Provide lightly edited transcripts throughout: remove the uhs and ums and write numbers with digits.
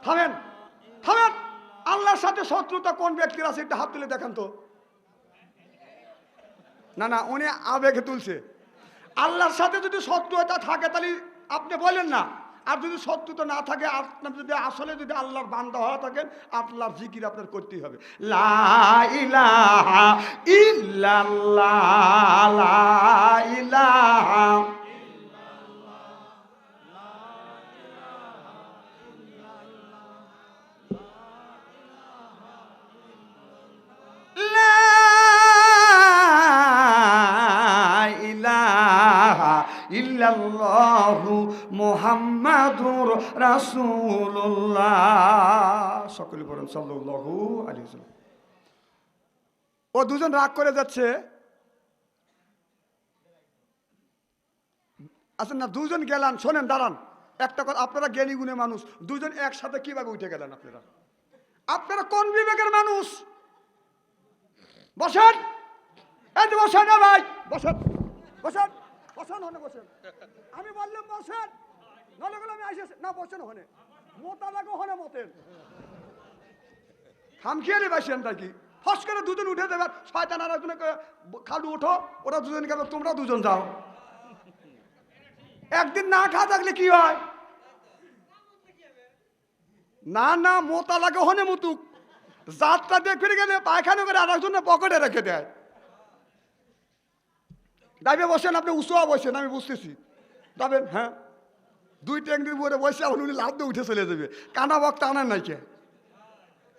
থামেন থামেন। আল্লাহর সাথে শত্রুতা কোন ব্যক্তির আছে একটা হাত তুলে দেখান তো। না না, উনি আবেগে তুলছে। আল্লাহর সাথে যদি শত্রুতা থাকে তাহলে আপনি বলেন না। আর যদি শত্রুতা না থাকে, আপনার যদি আসলে যদি আল্লাহর বান্দা হয়ে থাকেন, আল্লাহর জিকির আপনার করতেই হবে। লা ইলাহা ইল্লাল্লাহ, লা ইলাহা ইল্লাল্লাহু মুহাম্মাদুর রাসূলুল্লাহ। সকলে বলেন সাল্লাল্লাহু আলাইহি ওয়াসাল্লাম। ও দুজন রাগ করে যাচ্ছে। আচ্ছা না, দুজন গেলেন, শোনেন দাঁড়ান একটা কথা। আপনারা জ্ঞানী গুণী মানুষ, দুজন একসাথে কিভাবে উঠে গেলেন? আপনারা কোন বিবেকের মানুষ? বসেন, এই যে বসেন না ভাই, বসেন বসেন বসেন, হনে বসেন। আমি বললাম বসেন, নলে গেলে আমি আইসে না, বসেন হনে মোতা লাগো, হনে মতেন খামখিয়ালি বাইসেন নাকি? ফস করে দুজন উঠে দেবেন, শয়তান আর একজনকে খালু ওঠো, ওরা দুজন গেল, তোমরা দুজন যাও। একদিন না খাওয়া থাকলে কি হয়? না না, মোতা লাগে হনে মুতুক। যাত্রা দিয়ে ফিরে গেলে পায়খানা করে আর একজনের পকেটে রেখে দেয়। দাবি বসেন, আপনি উঁচুয়া বসেন, আমি বুঝতেছি যাবেন। হ্যাঁ, দুই ট্যাঙ্কির উপরে বসে এখন উনি লাভ দিয়ে উঠে চলে যাবে। কানা বক্তা আনেন নাই কে?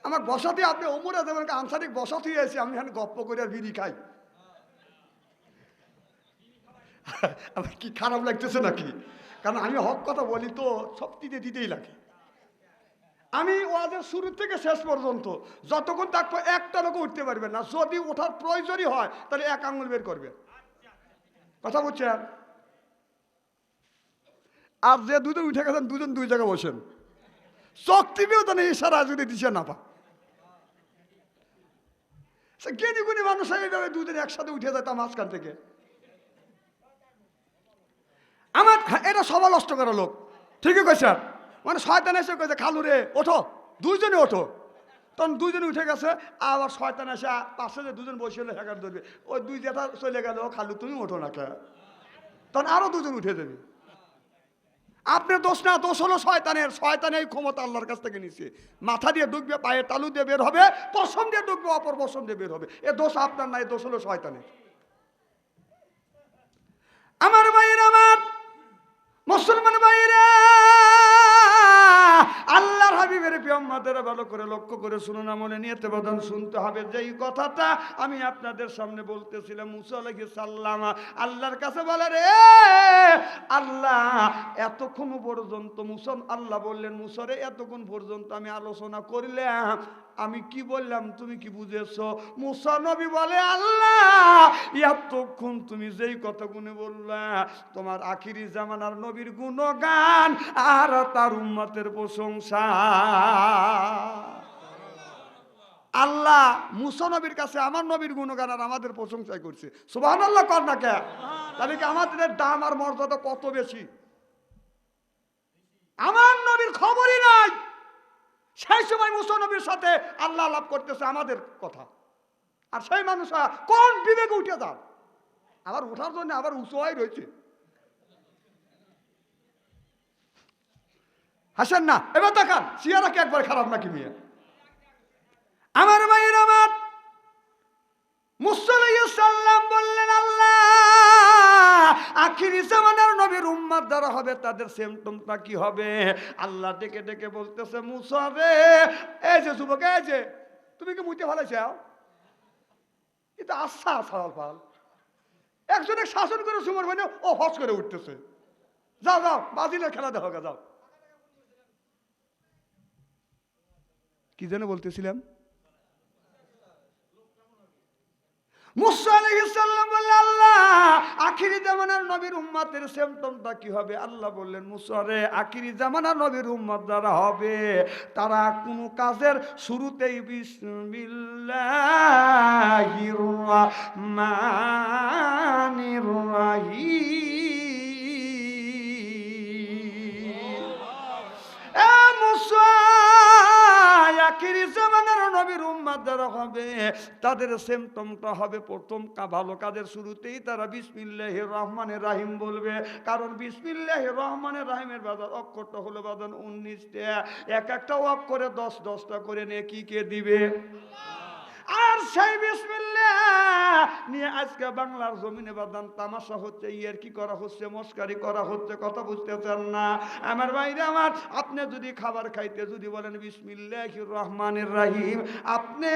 আমার বসাতে আপনি অমরে দেবেন, আনসারিক বসাতেই আছি আমি, এখানে গপ্প করে আর বিড়ি খাই। আমার কি খারাপ লাগতেছে নাকি? কারণ আমি হক কথা বলি তো, সব দিতেই লাগে। আমি ওয়াজের শুরু থেকে শেষ পর্যন্ত যতক্ষণ থাকবো একটা লোক উঠতে পারবেন না। যদি ওঠার প্রয়োজনই হয় তাহলে এক আঙুল বের করবে। কথা বলছেন? আর যে দুজন উঠে গেছেন, দুজন দুই জায়গায় বসেন। চোখ টিপেও তো ইশারা যদি দিচ্ছে না পা। সে জ্ঞানী গুণী মানুষ এইভাবে দুজন একসাথে উঠে যেতাম মাঝখান থেকে। আমার এটা সবাই নষ্ট করা লোক, ঠিকই কইছে। মানে শয়তান এসে কইছে খালু রে ওঠো, দুইজনে ওঠো। তখন দুইজনে উঠে গেছে, আবার শয়তান এসে পাশে যে দুজন বসে হলে হেঁকার ধরবে, ওই দুই জেঠা চলে গেল, খালু তুমি ওঠো না কে? তখন আরো দুজন উঠে দেবে। আপনার দোষ না, দোষ হলো শয়তানের। শয়তানের ক্ষমতা আল্লাহর কাছ থেকে নিচ্ছে। মাথা দিয়ে ঢুকবে, পায়ে তালু দিয়ে বের হবে, পশম দিয়ে ঢুকবে, অপর পশম দিয়ে বের হবে। এ দোষ আপনার না, এ দোষ হলো শয়তানের। আমার ভাইয়ের, আমার মুসলমান ভাইয়েরা, আল্লাহর হাবিবের প্রিয়ম্মাদের ভালো করে লক্ষ্য করে শুনুন, মনে নিয়ে তেবাদন শুনতে হবে। যেই কথাটা আমি আপনাদের সামনে বলতেছিলাম, মুসা আলাইহিস সালাম আল্লাহর কাছে বলে রে আল্লাহ, এতক্ষণ পর্যন্ত মুসা, আল্লাহ বললেন মুসা রে, এতক্ষণ পর্যন্ত আমি আলোচনা করলাম, আমি কি বললাম তুমি কি বুঝেছো? মুসা নবী বলে আল্লাহ, এতক্ষণ তুমি যেই কথাগুলো বললা, তোমার আখিরি জামানার নবীর গুণগান আর তার উম্মতের প্রশংসা। আল্লাহ মুসা নবীর কাছে আমার নবীর গুণগান আর আমাদের প্রশংসাই করছে। সুবহানাল্লাহ কর না কে? তাহলে কি আমাদের দাম আর মর্যাদা কত বেশি? আমার নবীর খবরই নাই, সেই সময় মুসা নবীর সাথে আল্লাহ লাভ করতেছে আমাদের কথা। আর সেই মানুষরা কোন বিবেকে উঠে যান? আবার ওঠার জন্য আবার উঁচু হয়ে রয়েছে। হাসেন না, এবার দেখান সিয়ারা কি একবার খারাপ নাকি মিয়া? আমার ভাইয়ের, আমার মুসা আলাইহিস সালাম বললেন আল্লাহ, আখিরি জামানার নবীর উম্মত যারা হবে তাদের সিমটমটা কি হবে? আল্লাহ ডেকে ডেকে বলতেছে মুসা রে, এই যে যুবক, এই যে তুমি কি মুইতে ভালাইছাও? এটা আচ্ছা সাল ফাল একজনে শাসন করে সুমর মানে ও হস করে উঠতেছে। যাও যাও, বাজিলের খেলা দেখো, যাও। কি যেন বলতেছিলাম? মুসা আলাইহিস সালাম বললেন আল্লাহ, আখিরি জামানার নবীর উম্মতের সিমটমটা কি হবে? আল্লাহ বললেন মুসা রে, আখিরি জামানার নবীর উম্মত যারা হবে তারা কোনো কাজের শুরুতেই বিসমিল্লাহির রাহমানির রাহিম। এ মুসা যারা হবে তাদের সিমটমটা হবে প্রথম ভালো কাজের শুরুতেই তারা বিসমিল্লাহির রহমানির রহিম বলবে। কারণ বিসমিল্লাহির রহমানির রহিমের বাজার অক্ষরটা হলো বাজান 19টা, এক একটা অক্ষরে 10-10টা করে নেকি কে দিবে? আর সেই বিসমিল্লাহ নিয়ে আজকে বাংলার জমিনে বাদান তামাশা হচ্ছে, ইয়ার কি করা হচ্ছে, মস্কারি করা হচ্ছে, কথা বুঝতেছেন না আমার ভাইরা আমার। আপনি যদি খাবার খাইতে যদি বলেন বিসমিল্লাহির রহমানির রহিম, আপনি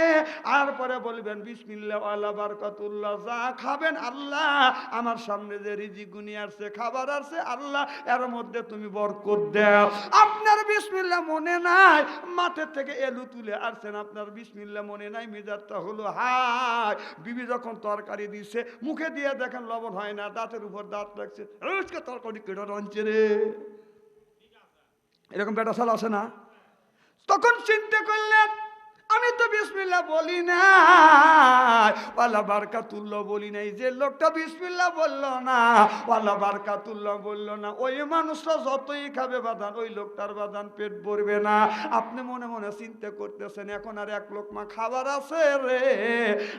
আর পরে বলবেন বিসমিল্লাহ আলা বারাকাতুল্লাহ, যা খাবেন আল্লাহ আমার সামনে যে রিজিক গুনি আসছে, খাবার আসছে আল্লাহ এর মধ্যে তুমি বরকত দাও। আপনার বিসমিল্লাহ মনে নাই, মাঠের থেকে এলু তুলে আসছেন, আপনার বিসমিল্লাহ মনে নাই, মেজাজটা হলো হাই। বিবি যখন তরকারি দিচ্ছে মুখে দিয়ে দেখেন লবণ হয় না, দাঁতের উপর দাঁত রাখছে, তরকারি কেটে রাঁধছে রে, এরকম বেটা সাল আসে না? তখন চিন্তা করলেন আমি তো বিসমিল্লাহ বলি না, ওয়ালা বারাকাতুল্লাহ বলি নাই। যে লোকটা বিসমিল্লাহ বললো না, ওয়ালা বারাকাতুল্লাহ বললো না, ওই মানুষটা যতই খাবে বাদান ওই লোকটার বাদান পেট ভরবে না। আপনি মনে মনে চিন্তা করতেছেন এখন আর এক লোকমা খাবার আছে রে,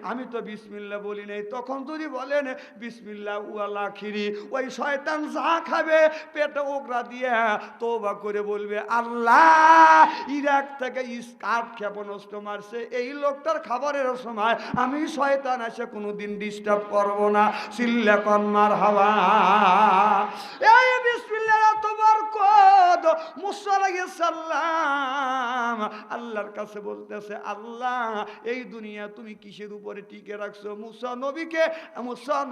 আমি তো বিসমিল্লাহ বলি নাই। তখন যদি বলেন বিসমিল্লাহ ওয়ালা খিরি, ওই শয়তান যা খাবে পেটে ওগরা দিয়ে তওবা করে বলবে আল্লাহ ইরাক থেকে স্কার্ফ ক্ষেপণাস্ত্র মারছে, এই লোকটার খাবারের সময় আমি শয়তান এসে কোনোদিন ডিস্টার্ব করব না। সিল্লাকন মারহাবা। এই বিসমিল্লাহ এত বরকত। মুসা আলাইহিস সালাম আল্লাহর কাছে বলতেছে আল্লাহ এই দুনিয়া তুমি কিসের উপরে টিকে রাখছো? মুসা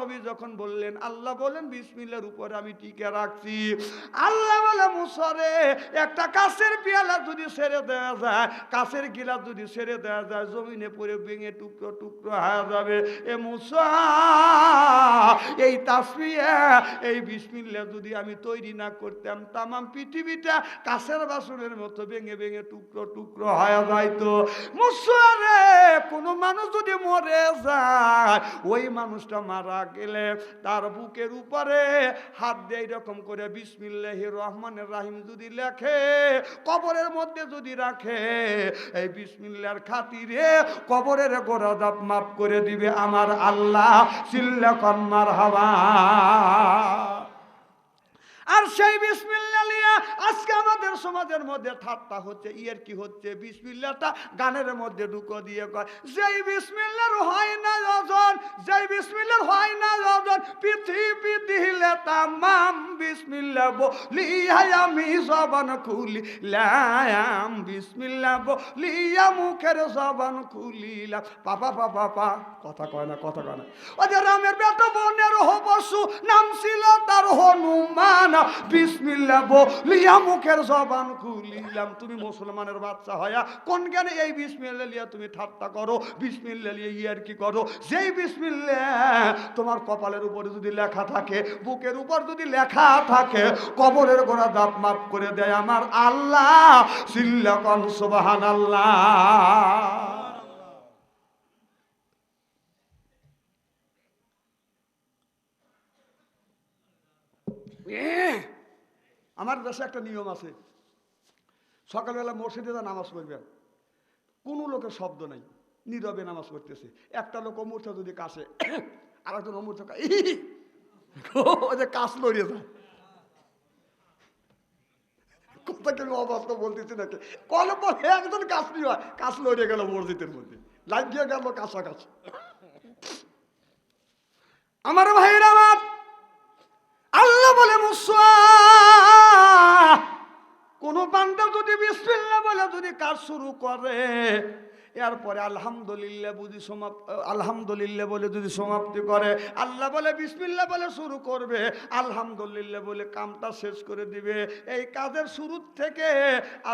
নবী যখন বললেন আল্লাহ বলেন বিসমিল্লাহর উপরে আমি টিকে রাখছি। আল্লাহ বলে মুসা রে একটা কাঁচের পেয়ালা যদি ছেড়ে দেওয়া যায়, কাঁচের গিলাস যদি ছেড়ে দেওয়া যায় জমিনে পড়ে ভেঙে টুকরো টুকরো হয়ে যাবে। এ মুসা এই তাসবিহ এই বিসমিল্লাহ যদি আমি তৈরি না করতাম তামাম পৃথিবীটা কাঁচের বাসনের মতো ভেঙে ভেঙে টুকরো টুকরো হয়ে যাইতো। মুসা রে কোনো মানুষ যদি মরে যায়, ওই মানুষটা মারা গেলে তার বুকের উপরে হাত দিয়ে এরকম করে বিসমিল্লাহির রহমানির রহিম যদি লেখে, কবরের মধ্যে যদি রাখে, এই বিসমিল্লাহর খাতিরে কবরের গোড়া দাপ মাফ করে দিবে আমার আল্লাহ। সিল্লাকন মারহাবা। আর সেই বিসমিল্লাহ নিয়ে আজকে আমাদের সমাজের মধ্যে ঠাট্টা হচ্ছে, ইয়ের কি হচ্ছে, বিসমিল্লাহটা গানের মধ্যে ঢুকো দিয়ে কয় যেই বিসমিল্লাহর হয় না ওজন, যেই বিসমিল্লাহর হয় না ওজন, পৃথিবী দিলে তামাম বিসমিল্লাহ বলিয়া আমি জবান খুলিলাম, বিসমিল্লাহ বলিয়া মুখের জবান খুলিলাম। পাপা পাপা পা কথা কয় না, কথা কয় না। ও যে রামের বেটা বনের পশু নাম ছিল তার হনুমান, বিসমিল্লাহ বলিয়া মুখের জবান খুলিলাম। তুমি মুসলমানের বাচ্চা হয়া কোন জ্ঞানে এই বিসমিল্লাহ লিয়া তুমি ঠাট্টা করো, বিসমিল্লাহ লিয়া ইয়ার কি করো? যেই বিসমিল্লাহ তোমার কপালের উপরে যদি লেখা থাকে, বুকের উপর যদি লেখা থাকে, কবরের গোড়া দাপ মাফ করে দেয় আমার আল্লাহ। সিল্লাকন সুবহানাল্লাহ। আমার দেশে একটা নিয়ম আছে, সকালবেলা মসজিদে নামাজ পড়বেন, কোনো লোকের শব্দ নাই, নীরবে নামাজ পড়তেছে। একটা লোক অমূর্ত যদি কাছে, আর একজন অমূর্ত যে কাজ লড়িয়ে যায়, কথা কেন অবস্থা বলতেছি নাকি, কল বলে একজন কাজ নিয়ে কাজ লড়িয়ে গেল মসজিদের মধ্যে, লাগিয়ে গেল কাছাকাছি। আমার ভাইরা আমার আল্লাহ বলে মুসা কোন বান্দা যদি বিসমিল্লাহ বলে যদি কাজ শুরু করে, এরপরে আলহামদুলিল্লাহ বুঝি আলহামদুলিল্লাহ বলে যদি সমাপ্তি করে, আল্লাহ বলে বিসমিল্লাহ বলে শুরু করবে, আলহামদুলিল্লাহ বলে কামটা শেষ করে দিবে। এই কাজের শুরু থেকে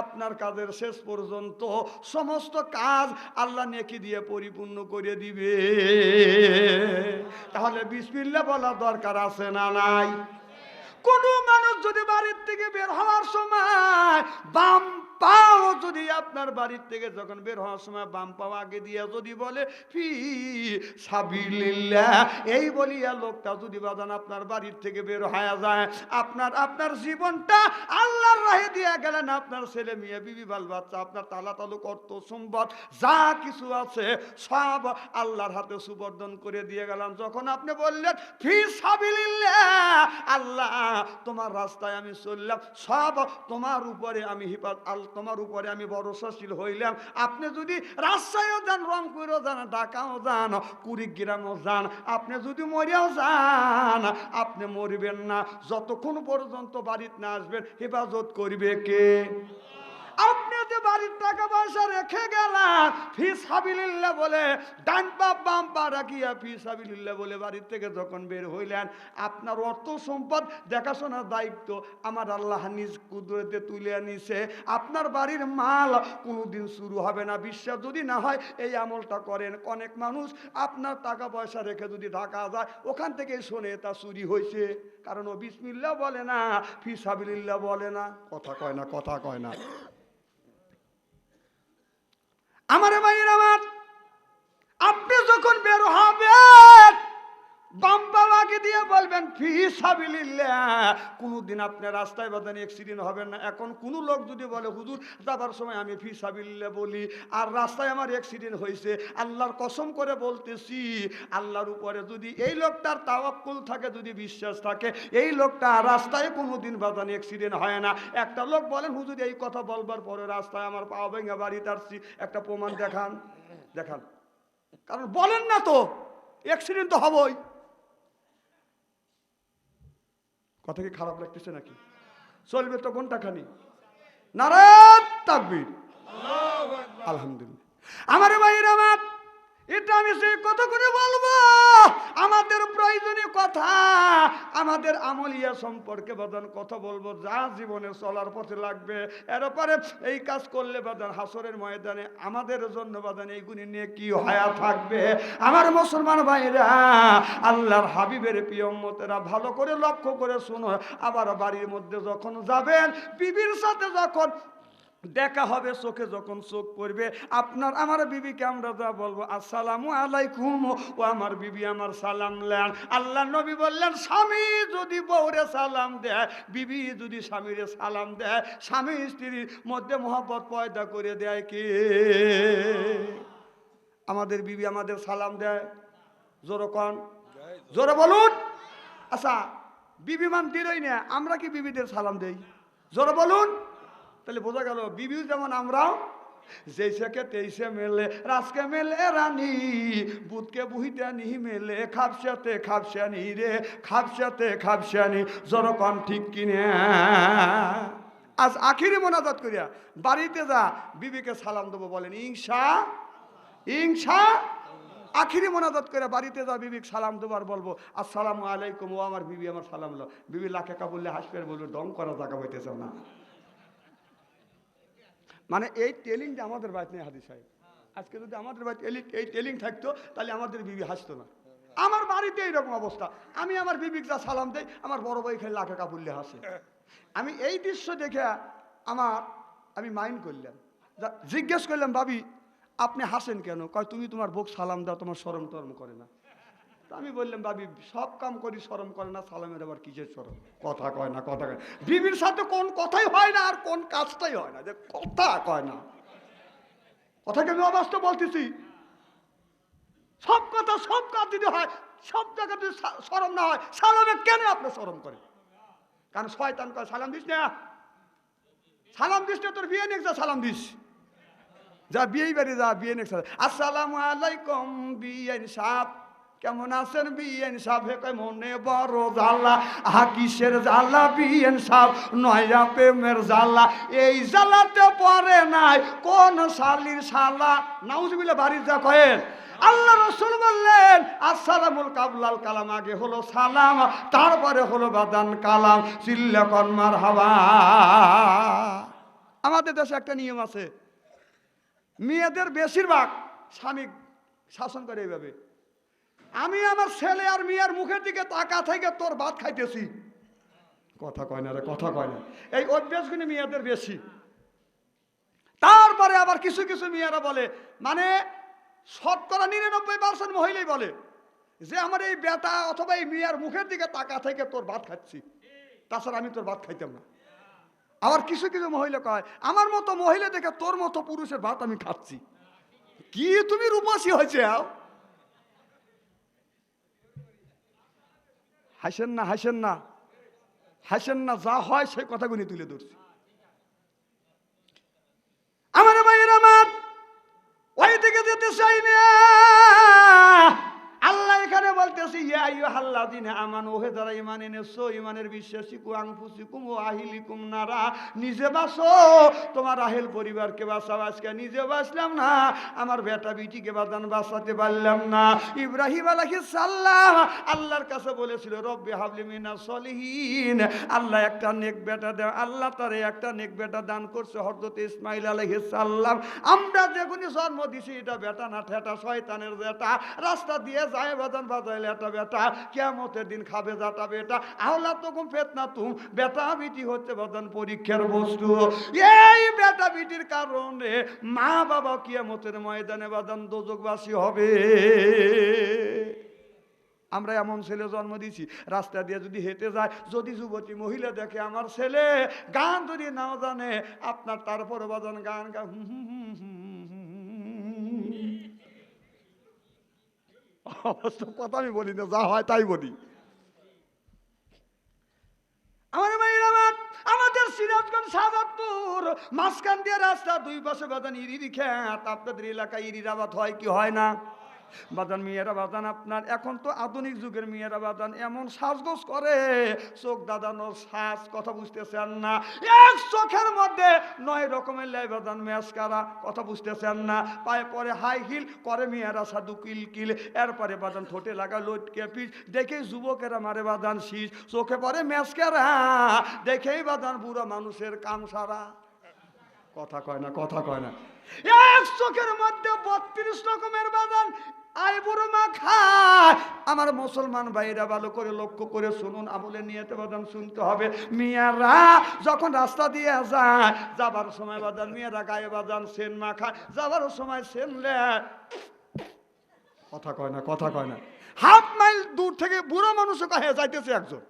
আপনার কাজের শেষ পর্যন্ত সমস্ত কাজ আল্লাহ নেকি দিয়ে পরিপূর্ণ করে দিবে। তাহলে বিসমিল্লাহ বলা দরকার আছে না নাই? কোন মানুষ যদি বাড়ির থেকে বের হওয়ার সময় বাম পাও যদি আপনার বাড়ির থেকে যখন বের হওয়ার সময় বাম পাও আগে দিয়ে যদি বলে ফি সাবিলিল্লাহ, এই বলিয়া লোকটা যদি বাজান আপনার বাড়ির থেকে বের হয়ে যায়, আপনার জীবনটা আল্লাহর রাহে দিয়ে গেলেন। আপনার ছেলে মেয়ে, বিবি, বাল বাচ্চা, আপনার তালা তালুক, অর্থ সম্পদ যা কিছু আছে সব আল্লাহর হাতে সুবর্দন করে দিয়ে গেলাম। যখন আপনি বললেন ফি সাবিলিল্লাহ, আল্লাহ তোমার রাস্তায় আমি চললাম, সব তোমার উপরে আমি তোমার উপরে আমি ভরসাশীল হইলাম। আপনি যদি রাজশাহীও যান, রংপুরও যান, ঢাকাও যান, কুড়িগ্রামও যান, আপনি যদি মরিয়াও যান, আপনি মরবেন না যতক্ষণ পর্যন্ত বাড়িতে না আসবেন। হেফাজত করবে কে? আপনি যে বাড়ির টাকা পয়সা রেখে গেলেন ফি সাবিলিল্লাহ বলে, ডান পা বাম পা রাখিয়া ফি সাবিলিল্লাহ বলে বাড়ির থেকে যখন বের হইলেন, আপনার অর্থ সম্পদ দেখাশোনার দায়িত্ব আমার আল্লাহ নিজ কুদরতে তুলে নিছে। আপনার বাড়ির মাল কোনোদিন শুরু হবে না। বিশ্বাস যদি না হয় এই আমলটা করেন। অনেক মানুষ আপনার টাকা পয়সা রেখে যদি ঢাকা যায়, ওখান থেকে শোনে তা চুরি হয়েছে, কারণ ও বিসমিল্লাহ বলে না, ফি সাবিলিল্লাহ বলে না। কথা কয় না, কথা কয় না। আমার ভাইয়ের আমার, আপনি যখন বের হবেন বাম বাবাকে দিয়ে বলবেন ফি সাবিলিল্লাহ। কোনোদিন আপনার রাস্তায় বাদানি অ্যাক্সিডেন্ট হবেন না। এখন কোনো লোক যদি বলে হুজুর যাবার সময় আমি ফি সাবিলিল্লাহ বলি আর রাস্তায় আমার অ্যাক্সিডেন্ট হয়েছে, আল্লাহর কসম করে বলতেছি, আল্লাহর উপরে যদি এই লোকটার তাওয়াক্কুল থাকে, যদি বিশ্বাস থাকে, এই লোকটা রাস্তায় কোনোদিন বাদানি অ্যাক্সিডেন্ট হয় না। একটা লোক বলেন হুজুর এই কথা বলবার পরে রাস্তায় আমার পা ভেঙে বাড়িতে আসছি, একটা প্রমাণ দেখান। দেখান, কারণ বলেন না তো অ্যাক্সিডেন্ট তো হবেই। কথা কি খারাপ লাগতেছে নাকি? চলবে তো ঘন্টাখানি। নারায়ে তাকবীর, আলহামদুলিল্লাহ। আমার ভাইয়ের আমার, এটা আমি সেই কথা করে বলবো, আমাদের প্রয়োজনীয় কথা, আমাদের আমলিয়া সম্পর্কে বাদান কথা বলবো, যা জীবনে চলার পথে লাগবে। এরপরে এই কাজ করলে বাদান হাসরের ময়দানে আমাদের জন্য বাদান এইগুলি নিয়ে কি হয়া থাকবে। আমার মুসলমান ভাইরা, আল্লাহর হাবিবের প্রিয় উম্মতেরা, ভালো করে লক্ষ্য করে শোনো। আবার বাড়ির মধ্যে যখন যাবেন, বিবির সাথে যখন দেখা হবে, চোখে যখন চোখ পড়বে, আপনার আমার বিবিকে আমরা যা বলবো আসসালামু আলাইকুম, ও আমার বিবি আমার সালাম নেন। আল্লাহ নবী বললেন স্বামী যদি বউরে সালাম দেয়, বিবি যদি স্বামীরে সালাম দেয়, স্বামী স্ত্রীর মধ্যে মহব্বত পয়দা করে দেয় কে? আমাদের বিবি আমাদের সালাম দেয়। জোরে কন, জোরে বলুন। আচ্ছা, বিবি মান দিলই না, আমরা কি বিবিদের সালাম দেই? জোরে বলুন। তাহলে বোঝা গেল বিবিও যেমন আমরাও, যেইসেকে তেইসে মেলে, রাজকে মেলে রানী, বুধকে বুহিতে নিহি মেলে, খাপসাতে খাপসানি রে, খাপসাতে খাপসানি। জনকন ঠিক কিনে। আজ আখিরি মোনাজাত করিয়া বাড়িতে যা বিবিকে সালাম দেবো, বলেন ইনশা ইনশা। আখিরি মোনাজাত করে বাড়িতে যা বিবিকে সালাম দেবো আর বলবো আসসালামু আলাইকুম, ও আমার বিবি আমার সালাম লো। বিবি লাখেকা বললে হাসবে, বলবো ডং করা জায়গা হইতেছে না। মানে এই টেলিংটা আমাদের বাড়িতে নেই হাদিস সাহেব। আজকে যদি আমাদের বাড়িতে এই টেলিং থাকতো, তাহলে আমাদের বিবি হাসতো না। আমার বাড়িতে এইরকম অবস্থা। আমি আমার বিবিকে যা সালাম দেই, আমার বড় ভাই খালি লাখে কাপড়লে হাসে। আমি এই দৃশ্য দেখে আমি মাইন্ড করলাম, জিজ্ঞেস করলাম ভাবি আপনি হাসেন কেন? কয় তুমি তোমার বউক সালাম দাও, তোমার শরম টরম করে না। আমি বললাম ভাবি সব কাম করি, শরম করে না, সালামের আবার কিসের শরম? কথা কয় না, কথা কয়। বিবির সাথে কোন কথাই হয় না আর কোন কাজটাই হয় না, যে কথা কয় না। কথাকে আমি অবাস্তব বলতেছি। সব কথা সব কাজ যদি হয়, সব জায়গায় যদি শরম না হয়, সালামে কেন আপনি শরম করে? কারণ শয়তান কয় সালাম দিস না, সালাম দিস না, তোর বিয়ে নেক যা সালাম দিস, যা বিয়ে বাড়ি যা বিয়ে নেক। আসসালামু আলাইকুম বিয়েন সাহেব, কেমন আছেন বিয়েন সাহেব? কয় মনে বড় জ্বালা, কিসের জ্বালা বিয়েন সাহেব? নয়া প্রেমের জ্বালা, এই জ্বালাতে পরে নাই কোন শালির শালা। নাউজুবিল্লাহ, বাড়ির যা কয়েন। আল্লাহ রাসূল বললেন আসসালামুল কাবলাল কালাম, আগে হলো সালাম, তারপরে হলো বাদান কালাম। চিল্লা কর মারহাবা। আমাদের দেশে একটা নিয়ম আছে, মেয়েদের বেশিরভাগ স্বামী শাসন করে এইভাবে, আমি আমার ছেলে আর মেয়ের মুখের দিকে তাকা থেকে তোর ভাত খাইতেছি। কথা কয় না রে, কথা কয় না। এই অভ্যাসগুলি মেয়েদের বেশি। তারপরে আবার কিছু কিছু মেয়েরা বলে, মানে শতকরা 99% মহিলাই বলে যে আমার এই বেটা অথবা এই মেয়ের মুখের দিকে তাকা থেকে তোর ভাত খাচ্ছি, তাছাড়া আমি তোর ভাত খাইতাম না। আবার কিছু কিছু মহিলা কয় আমার মতো মহিলা দেখে তোর মতো পুরুষের ভাত আমি খাচ্ছি। কি তুমি রূপসী হয়েছে? হাসেন না, হাসেন না, হাসেন না, যা হয় সেই কথাগুলি তুলে ধরছি। আমার ভাইয়ের আমার ওই দিকে যেতে চাই না। আল্লাহ এখানে বলতেছি ইয়া আইয়ুহাল্লাযীনা আমানু, ওহে যারা ঈমান এনেছো, ঈমানের বিশ্বাসী, কু আনফুসিকুম ওয়া আহলিকুম নারা, নিজে বাঁচো তোমার আহেল পরিবারকে বাঁচাও। আজকে নিজে বাঁচলাম না, আমার বেটা বিটিকে বাঁচাতে পারলাম না। ইব্রাহিম আলাইহিস সালাম আল্লাহর কাছে বলেছিল রব্বি হাবলি মিনাস সলিহিন, আল্লাহ একটা নেক বেটা দাও। আল্লাহ তারে একটা নেক বেটা দান করছে, হযরত ইসমাঈল আলাইহিস সালাম। আমরা যেগুনি জন্ম দিছি এটা বেটা না ঠেটা শয়তানের বেটা, রাস্তা দিয়ে যায় বাজান বাজাইলে একটা বেটা, কিয়ামতের দিন খাবে যাটা বেটা। আওলা তখন ফেতনা তুম, বেটা বিটি হচ্ছে বাজান পরীক্ষার বস্তু। এই বেটা বিটির কারণে মা বাবা কিয়ামতের ময়দানে বাজান দোজখবাসী হবে। আমরা এমন ছেলে জন্ম দিছি, রাস্তা দিয়ে যদি হেঁটে যায়, যদি যুবতী মহিলা দেখে আমার ছেলে গান যদি নাও জানে আপনার, তারপরে বাজান গান গা অবশ্য কথা আমি বলি না, যা হয় তাই বলি। আমার ভাইয়ের আমার, আমাদের সিরাজগঞ্জ সাজাদপুর মাঝখান দিয়ে রাস্তা, দুই পাশে বাজান ইরির খেত। আপনাদের এলাকায় ইরির আবাদ হয় কি হয় না বাজান? মেয়েরা বাজান আপনার এখন তো আধুনিক যুগের মেয়েরা বাজান এমন সাজগোজ করে, চোখ দাদানোর সাজ, কথা বুঝতেছেন না? এক চোখের মধ্যে 9 রকমের লাই বাজান ম্যাসকারা, কথা বুঝতেছেন না? পায়ে পরে হাই হিল করে মেয়েরা সাধু কিলকিল, এরপরে বাজান ঠোঁটে লাগা লটকে পিস, দেখেই যুবকেরা মারে বাজান শীষ, চোখে পরে ম্যাসকারা, দেখেই বাজান বুড়া মানুষের কাম সারা। কথা কয় না, কথা কয় না। এক চোখের মধ্যে 32 রকমের বাজান আইবুড়ো মা খায়। আমার মুসলমান ভাইরা ভালো করে লক্ষ্য করে শুনুন, আমলে নিয়েতে বাদান শুনতে হবে। মেয়েরা যখন রাস্তা দিয়ে যায়, যাবার সময় বাদান মেয়েরা গায়ে বাদান সেন মাখায়, যাবার সময় সেন লে, কথা কয় না, কথা কয় না। 1/2 মাইল দূর থেকে বুড়ো মানুষও কাহে যাইতেছে একজন,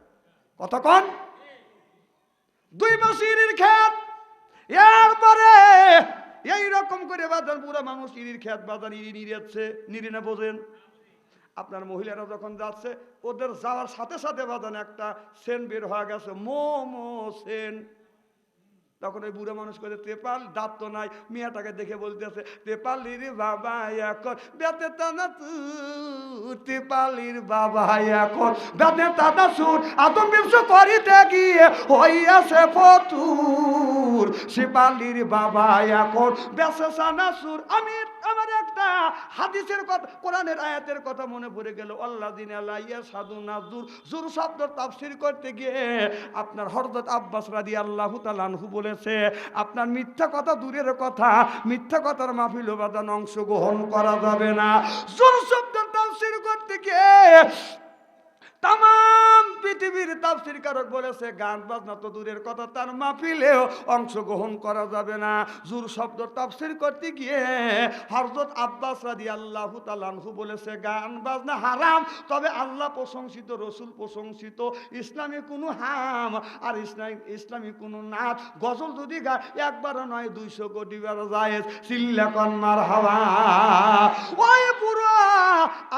কথা কন। 2 পাশে ইরির খেত, এরপরে এইরকম করে বাজার বুড়া মানুষ ইরির খেত বাজার ইরি নিড়াচ্ছে, নিড়ি না বোঝেন? আপনার মহিলারা যখন যাচ্ছে, ওদের যাওয়ার সাথে সাথে বাজান একটা সেন বের হয়ে গেছে, মোমো সেন। তখন ওই বুড়ো মানুষ করে তেপাল, দাঁত তো নাই, মেয়েটাকে দেখে বলতেছে তেপালির বাবা এখন বেতে টানা তুর, তেপালির বাবা এখন বেতে টানা সুর, আদম বিংশ করিতে গিয়ে হইয়াছে ফতুর, সেপালির বাবা এখন বেসে সানা সুর। আমি আমার একটা হাদিসের কথা, কোরআনের আয়াতের কথা মনে পড়ে গেল, আল্লাযিনা লা ইয়াশহাদুনা যুর, যুর শব্দ তাফসীর করতে গিয়ে আপনার হযরত আব্বাস রাদিয়াল্লাহু তাআলা আনহু বলেছে, আপনার মিথ্যা কথা দূরের কথা, মিথ্যা কথার মাহফিলে বাদান অংশগ্রহণ করা যাবে না। যুর শব্দ তাফসীর করতে গিয়ে তাম পৃথিবীর তাফসীরকারক বলেছে গান বাজনা তো দূরের কথা, তার মাহফিলেও অংশগ্রহণ করা যাবে না। জুর শব্দ তাফসীর করতে গিয়ে হযরত আব্বাস রাদিয়াল্লাহু তাআলা আনহু বলেছে গান বাজনা হারাম, তবে আল্লাহ প্রশংসিত, রসুল প্রশংসিত, ইসলামে কোনো হাম আর ইসলামী কোনো নাচ গজল যদি গায় একবার নয় 200 কোটি বার যায়, চিল্লা কন মারহাবা। ওই পুরো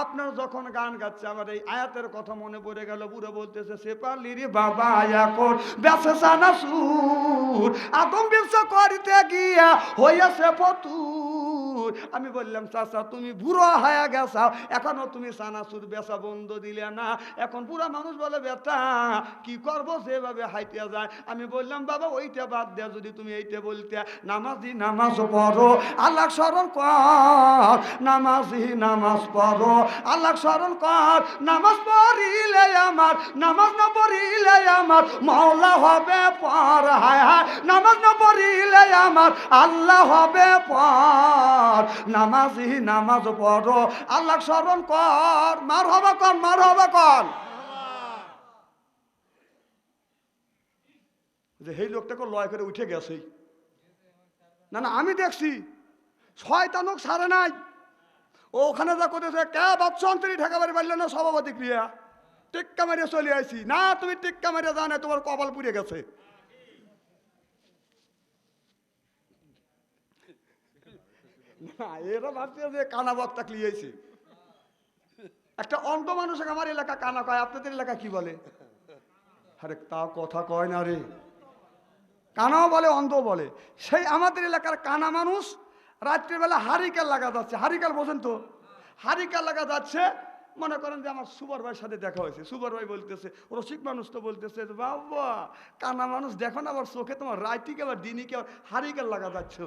আপনার যখন গান গাচ্ছে, আমার এই আয়াতের কথা মনে পড়ে গেল। বুড়ো বলতেছে সেপালির বাবা এখন বেঁচে সানাসুর, আদম ব্যবসা করিতে গিয়া হইয়াছে ফতুর। আমি বললাম চাচা তুমি বুড়ো হয়ে গেছাও, এখনো তুমি সানাসুর বেচা বন্ধ দিলে না। এখন বুড়া মানুষ বলে বেটা কি করবো, যেভাবে হাইতে যায়। আমি বললাম বাবা ওইটা বাদ দেয়া, যদি তুমি এইটা বলতে, নামাজি নামাজ পড়ো, আল্লাহ স্মরণ কর, নামাজি নামাজ পড়ো, আল্লাহ স্মরণ কর, নামাজ পড়িলে আমার, নামাজ না পড়িলে আমার মাওলা হবে পর, হায় হায় নামাজ না পড়িলে আমার আল্লাহ হবে পর, নামাজি নামাজ পড়ো, আল্লাহ স্মরণ কর, মার হবা কর, মার হবা কর। যে এই লোকটাকে লয় করে উঠে গেছে, না না, আমি দেখছি শয়তানক সারে নাই। ও ওখানে যা করতেছে, কে বাচ্চা অন্তরি ঢাকা বাড়ি পারল না, সভাপতি ক্রিয়া টিক্কা মারিয়ে চলে আসি। না, তুমি টিক্কা মারিয়ে যাও না, তোমার কপাল পুড়ে গেছে। না, এরা ভাবছে যে কানা বক্তা ক্লিয়েছে। একটা অন্ধ মানুষকে আমার এলাকা কানা কয়, আপনাদের এলাকা কি বলে? আরে তা কথা কয় না রে, কানাও বলে অন্ধ বলে। সেই আমাদের এলাকার কানা মানুষ রাত্রিবেলা হারিকেল লাগা যাচ্ছে। হারিকেল বোঝেন তো? হারিকেল লাগা যাচ্ছে, মনে করেন যে আমার সুবর ভাইয়ের সাথে দেখা হয়েছে। সুবর ভাই বলতেছে, রসিক মানুষ তো বলতেছে, বাবা কানা মানুষ দেখো না, আবার চোখে তোমার রাইটিকে আবার দিনিকে আবার হারিকেল লাগা যাচ্ছ।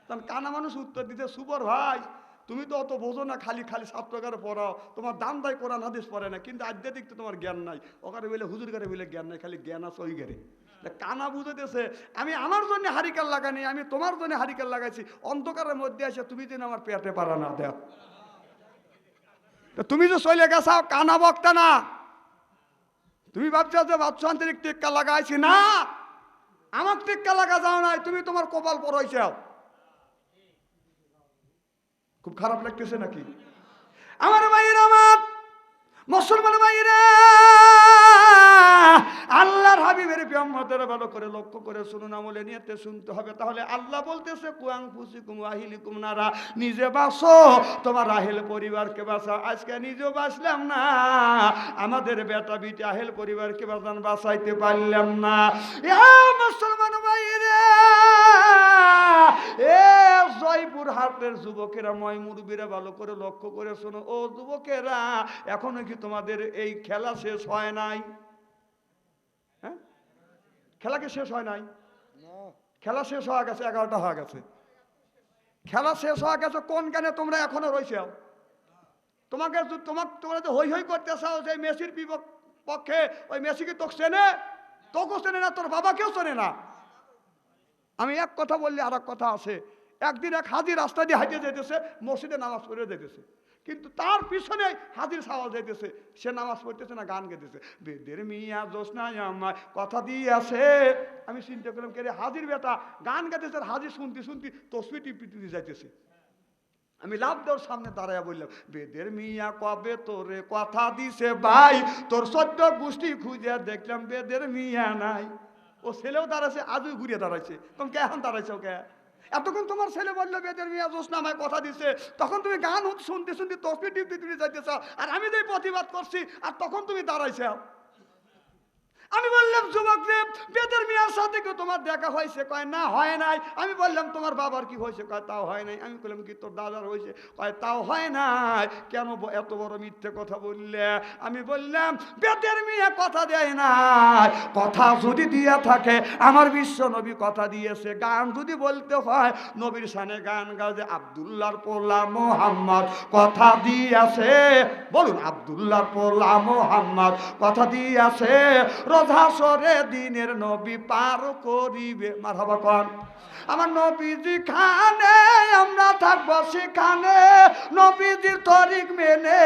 তখন কানা মানুষ উত্তর দিতে, সুবর ভাই তুমি তো অত বোঝো না, খালি খালি ছাত্রকারে পড়াও, তোমার দাম দায় কোরআন হাদিস পড়ে না, কিন্তু আধ্যাত্মিক তো তোমার জ্ঞান নাই। ওখানে বলে হুজুর কারে বলে জ্ঞান নাই, খালি জ্ঞান আছে ওই গেরে। কানা বুঝেতেছে আমি আমার জন্য হারিকেল লাগানি, আমি তোমার জন্য হারিকেল লাগাইছি। অন্ধকারের মধ্যে এসে তুমি যেন আমার পেটে পারা না দেও। তুমি যে চলে গেছাও কানা বক্তা না, তুমি ভাবছো যে বাচ্চা আন্তরিক টিক্কা লাগাইছি। না, আমার টিক্কা লাগা যাও নাই, তুমি তোমার কপাল পড়াইছ। খুব খারাপ লাগতেছে নাকি আমার ভাইয়ের, আমার মুসলমান ভাইয়েরা? আল্লাহর হাবিবের বিয়ামতের ভালো করে লক্ষ্য করে শুনুন, আমলে নিয়তে শুনতে হবে। তাহলে আল্লাহ বলতেছে কুয়াং ফুসিকুম আহিলিকুম নারা, নিজে বাঁচো, তোমার আহেল পরিবারকে বাঁচাও। আজকে নিজেও বাঁচলাম না, আমাদের বেটা বিটি আহেল পরিবারকে বাঁচাইতে পারলাম না। মুসলমান ভাইয়েরা, এ জয়পুর হাটের যুবকেরা, ময় মুরব্বীরা ভালো করে লক্ষ্য করে শোনো। ও যুবকেরা, এখনো কি তোমাদের এই খেলা শেষ হয় নাই? হ্যাঁ, খেলা কি শেষ হয় নাই? খেলা শেষ হয়ে গেছে, 11টা হয়ে গেছে। খেলা শেষ হয়ে গেছে, কোন গানে তোমরা এখনো রয়েছে? তোমরা যে হই হই করতে চাও যে মেসির পক্ষে, ওই মেসি কি তোকে চেনে? তোকেও চেনে না, তোর বাবাকেও চেনে না। আমি এক কথা বললে আর এক কথা আছে। একদিন এক হাজি রাস্তা দিয়ে হাঁটে যেতেছে, মসজিদে নামাজ পড়ে যেতেছে, কিন্তু তার পিছনে হাজির সাওয়াল যাইতেছে, সে নামাজ পড়তেছে না, গান গেতেছে। বেদের মিয়া জোসনায় আমায় কথা দিয়ে আসে। আমি চিন্তা করলাম, কে রে হাজির বেটা গান গাইতেছে, হাজির শুনতে শুনতে তসবি টিপি যাইতেছে। আমি লাভ দেওয়ার সামনে দাঁড়ায় বললাম, বেদের মিয়া কবে তোরে কথা দিছে ভাই, তোর 14 গোষ্ঠী খুঁজে দেখলাম বেদের মিয়া নাই। ও ছেলেও দাঁড়াচ্ছে, আজও ঘুরিয়ে দাঁড়াইছে। তুমি কে এখন দাঁড়াইছো কে? এতক্ষণ তোমার ছেলে বললো বেদের মিয়া জোসনা আমায় কথা দিছে, তখন তুমি গান শুনতে শুনতে তসবি টিপতে যাইতেছ, আর আমি যে প্রতিবাদ করছি, আর তখন তুমি দাঁড়াইছ। আমি বললাম, যুবক রে, বেদের মিয়ার সাথে কি তোমার দেখা হয়েছে? কয় না, হয় নাই। আমি বললাম, তোমার বাবার কি হয়েছে? কয় তাও হয় নাই। আমি বললাম, কি তোর দাদার হয়েছে? কয় তাও হয় নাই। কেন এত বড় মিথ্যে কথা বললে? আমি বললাম, বেদের মিয়া কথা দেয় নাই। কথা যদি দিয়ে থাকে, আমার বিশ্ব নবী কথা দিয়েছে। গান যদি বলতে হয়, নবীর শানে গান গাও, যে আব্দুল্লাহর পোলা মোহাম্মদ কথা দিয়েছে। বলুন, আব্দুল্লাহর পোলা মোহাম্মদ কথা দিয়েছে, রোজাসরে দিনের নবী পার করিবে। মারহাবা কোন? আমার নবীজি খানে আমরা থাকবো সেখানে, নবীজির তরিক মেনে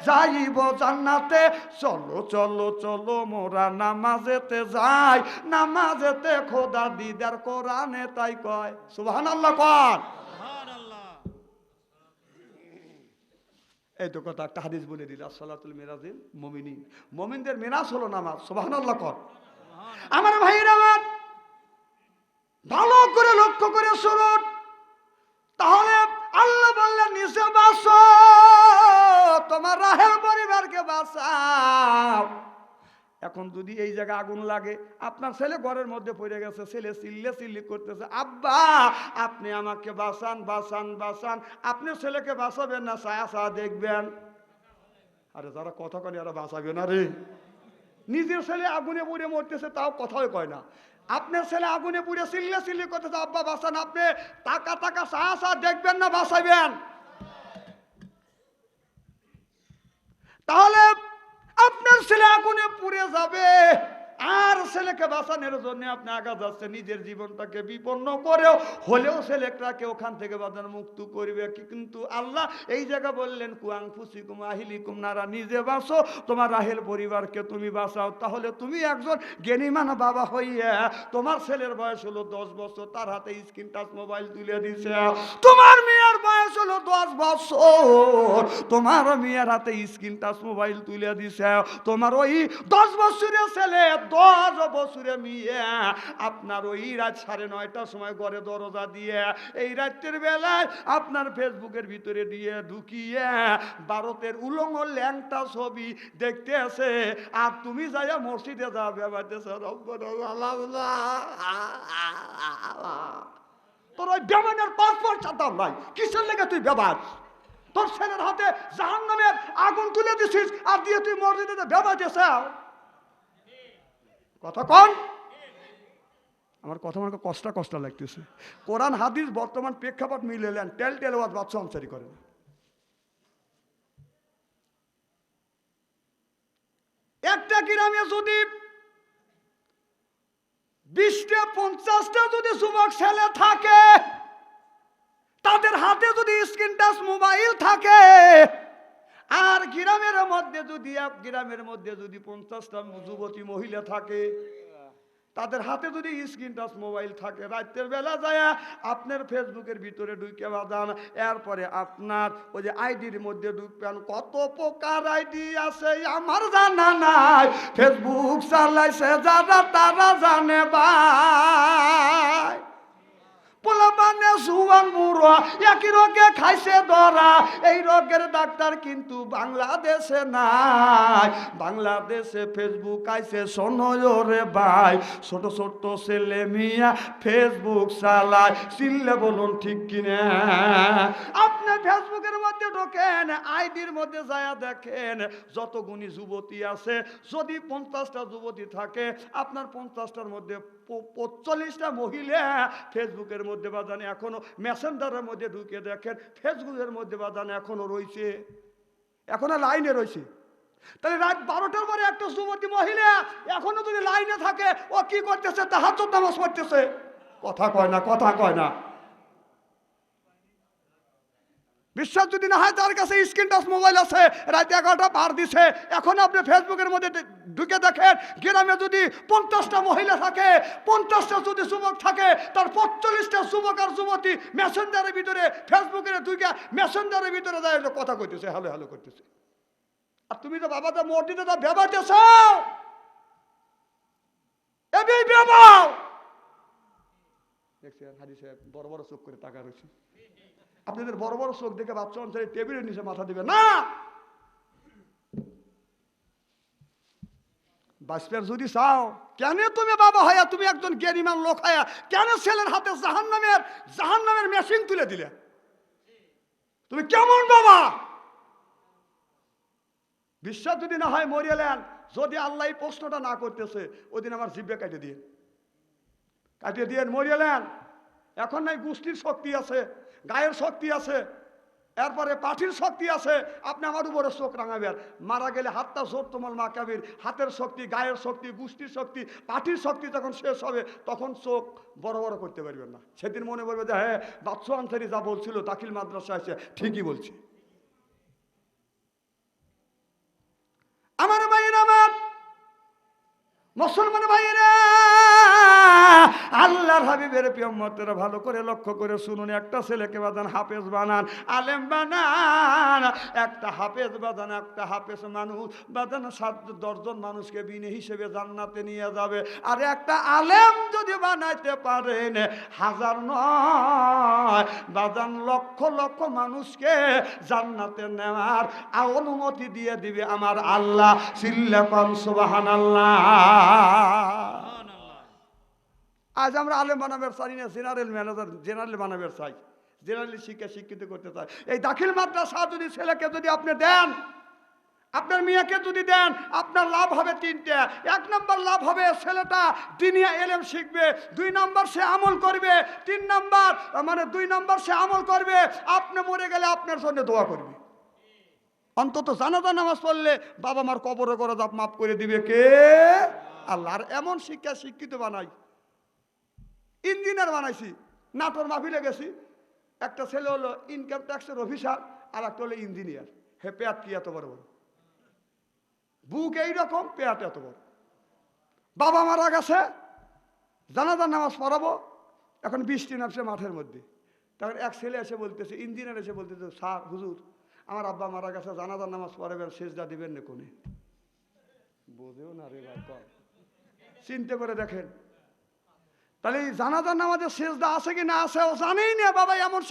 যাইব জান্নাতে। চলো চলো চলো মোরা নামাজেতে যাই, নামাজেতে খোদা দিদার কোরআনে তাই কয়। সুবহানাল্লাহ কোন? এই তো কথা, একটা হাদিস বলে দিল, আসসালাতুল মিরাজিল মুমিনিন, মুমিনদের মিরাজ হলো নামাজ। সুবহানাল্লাহ কোন? আমার ভাইরা, আমার ভালো করে লক্ষ্য করে শুনুন। তাহলে আল্লাহ বললেন, নিজে বাঁচো, তোমার রাহেল পরিবারকে বাঁচাও। এখন যদি এই জায়গায় আগুন লাগে, আপনার ছেলে ঘরের মধ্যে পড়ে গেছে, ছেলে চিল্লে চিল্লি করতেছে, আব্বা আপনি আমাকে বাঁচান বাঁচান বাঁচান। আপনি ছেলেকে বাঁচাবেন না, ছায়া ছায়া দেখবেন? আরে যারা কথা কয় এরা বাঁচাবে না রে। নিজের ছেলে আগুনে পুড়ে মরতেছে, তাও কথাই কয় না। আপনার ছেলে আগুনে পুড়ে চিল্লে চিল্লি করতেছে, আব্বা বাঁচান। আপনি টাকা টাকা ছায়া ছায়া দেখবেন না বাঁচাবেন? তাহলে আপনার ছেলে আগুনে পুড়ে যাবে, আর ছেলেকে বাঁচানোর জন্য আপনি আগা যাচ্ছে, নিজের জীবনটাকে বিপন্ন করেও হলেও ছেলেটাকে ওখান থেকে বাঁচানো মুক্ত করবে। কিন্তু আল্লাহ এই জায়গা বললেন কুয়াং ফুসিকুম আহিলিকুম নারা, নিজে বাঁচো, তোমার রাহেল পরিবারকে তুমি বাঁচাও। তাহলে তুমি একজন জ্ঞানীমান বাবা হইয়া তোমার ছেলের বয়স হলো 10 বছর, তার হাতে স্ক্রিন টাচ মোবাইল তুলে দিছে। তোমার মেয়ের বয়স হলো 10 বছর, তোমার মেয়ের হাতে স্ক্রিন টাচ মোবাইল তুলে দিছে। তোমার ওই 10 বছরের ছেলে 10 বছরের মেয়ে আপনার ওই রাত 9:30টার সময় ঘরে দরজা দিয়ে এই রাতের বেলায় আপনার ফেসবুকের ভিতরে দিয়ে ঢুকিয়ে ভারতের উলঙ্গ ল্যাংটা ছবি দেখতে আছে, আর তুমি যাইয়া মসজিদে যাবে বাইতেছ তোর ওই বেমানের পাসপোর্ট চাতাম নাই, কিসের লেগে তুই বেবার? তোর ছেলের হাতে জাহান্নামের আগুন তুলে দিছিস আর দিয়ে তুই মসজিদে বেবাইতেছ। কথা কন, আমার কথা আমার কষ্ট লাগতেছে। কোরআন হাদিস বর্তমান প্রেক্ষাপট মিলেলেন, টেল ওয়াজ বাচ্চা আনসারি করেন। একটা গ্রামে যদি 20টা 50টা যদি যুবক ছেলে থাকে, তাদের হাতে যদি স্ক্রিন টাচ মোবাইল থাকে, আর গ্রামের মধ্যে যদি 50টা যুবতী মহিলা থাকে, তাদের হাতে যদি স্ক্রিন টাচ মোবাইল থাকে, রাতের বেলা যায় আপনার ফেসবুকের ভিতরে ঢুকে বাজান, এরপরে আপনার ওই যে আইডির মধ্যে ঢুকবেন। কত প্রকার আইডি আছে আমার জানা নাই, ফেসবুক চালাইছে যারা তারা জানে ভাই। পোলাপানে সুয়ান বুড়া একই রোগে খাইছে ধরা, এই রোগের ডাক্তার কিন্তু বাংলাদেশে নাই। বাংলাদেশে ফেসবুক আইছে শোনরে ভাই, ছোট ছোট ছেলে মিয়া ফেসবুক চালায়, চিল্লে বলুন ঠিক কিনা? আপনি ফেসবুকের মধ্যে ঢোকেন, আইডির মধ্যে যায়া দেখেন যত গুণী যুবতী আছে, যদি 50টা যুবতী থাকে, আপনার 50টার মধ্যে 45টা মহিলা ফেসবুকের মধ্যে বাজানে এখনো, মেসেঞ্জারের মধ্যে ঢুকে দেখেন ফেসবুকের মধ্যে বাজানে এখনো রয়েছে, এখনো লাইনে রয়েছে। তাহলে রাত 12টার পরে একটা যুবতী মহিলা এখনো যদি লাইনে থাকে, ও কি করতেছে? তাহাজ্জুদ নামাজ পড়তেছে। কথা কয় না। বিশ্বাস যদি না হয়, তার কাছে স্ক্রিন টাচ মোবাইল আছে, রাত 11টা পার দিছে, এখন আপনি ফেসবুকের মধ্যে ঢুকে দেখেন, গ্রামে যদি 50টা মহিলা থাকে, 50টা যদি যুবক থাকে, তার 45টা যুবক আর যুবতী মেসেঞ্জারের ভিতরে ফেসবুকের ঢুকে মেসেঞ্জারের ভিতরে যায় কথা কইতেছে, হ্যালো করতেছে। আর তুমি তো বাবা তো মসজিদে তো বেবাতেছ, এই বেবাও দেখছেন হাদিসে বড় বড় চোখ করে তাকা রয়েছে। আপনাদের বড় বড় চোখ দেখে বাচ্চা অঞ্চলে টেবিলের নিচে মাথা দিবে না। বাঁচবার যদি চাও, কেন তুমি বাবা হইয়া, তুমি একজন জ্ঞানীমান লোক হইয়া কেন ছেলের হাতে জাহান্নামের মেশিন তুলে দিলে? তুমি কেমন বাবা? বিশ্বাস যদি না হয় মরিয়েলেন, যদি আল্লাহ এই প্রশ্নটা না করতেছে, ওই দিন আমার জিব্বে কাটিয়ে দিয়ে মরিয়েলেন। এখন নাই গোষ্ঠীর শক্তি আছে, গায়ের শক্তি আছে, এরপরে পাঠির শক্তি আছে, আপনি আমার উপরে চোখ রাঙাবেন। মারা গেলে হাতটা জোর তোমার মা কাবির, হাতের শক্তি, গায়ের শক্তি, গোষ্ঠীর শক্তি, পাঠির শক্তি যখন শেষ হবে, তখন চোখ বড় বড় করতে পারবেন না। সেদিন মনে করবে যে হ্যাঁ, বাচ্চা আনসারি যা বলছিল দাখিল মাদ্রাসা আছে, ঠিকই বলছি। আমার ভাইয়ের, আমার মুসলমান ভাইয়েরা, আল্লাহর হাবিবের প্রিয় উম্মতেরা ভালো করে লক্ষ্য করে শুনুন। একটা ছেলেকে বাজান হাফেজ বানান, আলেম বানান। একটা হাফেজ বাজান, একটা হাফেজ মানুষ বাজান 7-10 জন মানুষকে বিনে হিসেবে জান্নাতে নিয়ে যাবে। আর একটা আলেম যদি বানাইতে পারেন, 1000 নয় বাজান লক্ষ লক্ষ মানুষকে জান্নাতে নেওয়ার অনুমতি দিয়ে দিবে আমার আল্লাহ। সিল্লাকাম সুবহানাল্লাহ। আজ আমরা আলেম বানাবের চাই না, জেনারেল বানাবের চাই, জেনারেল শিক্ষিত করতে চাই। এই দাখিল মাদ্রাসা যদি ছেলেকে যদি আপনি দেন, আপনার মেয়েকে যদি দেন, আপনার লাভ হবে 3টা। 1 নম্বর লাভ হবে, ছেলেটা দিনিয়া এলেম শিখবে। 2 নম্বর সে আমল করবে। 3 নম্বর মানে 2 নম্বর সে আমল করবে, আপনি মরে গেলে আপনার জন্য দোয়া করবে। অন্তত জানাজা নামাজ পড়লে বাবা মার কবরে করে মাফ করে দিবে কে? আল্লাহ আর এমন শিক্ষা শিক্ষিত বানাই, ইঞ্জিনিয়ার বানাইছি। নাটোর মাহফিলে গেছি, একটা ছেলে হলো ইনকাম ট্যাক্সের অফিসার, আর একটা হলো ইঞ্জিনিয়ার। হে পেয়াত কি এত বড় বড়, বুক এইরকম, পেয়াত এত বড়। বাবা মারা গেছে, জানাজার নামাজ পড়াবো, এখন বৃষ্টি নামছে মাঠের মধ্যে। তখন এক ছেলে এসে বলতেছে, ইঞ্জিনিয়ার এসে বলতেছে, স্যার হুজুর আমার আব্বা মারা গেছে, জানাজার নামাজ পড়াবেন, সেজদা দিবেন না কোনে? বোঝেও না রে ভাই, কর চিন্তা করে দেখেন। তাহলে এই জানাজার নামাজের সেজদা আছে কি না আছে ও জানেই না বাবা, এমন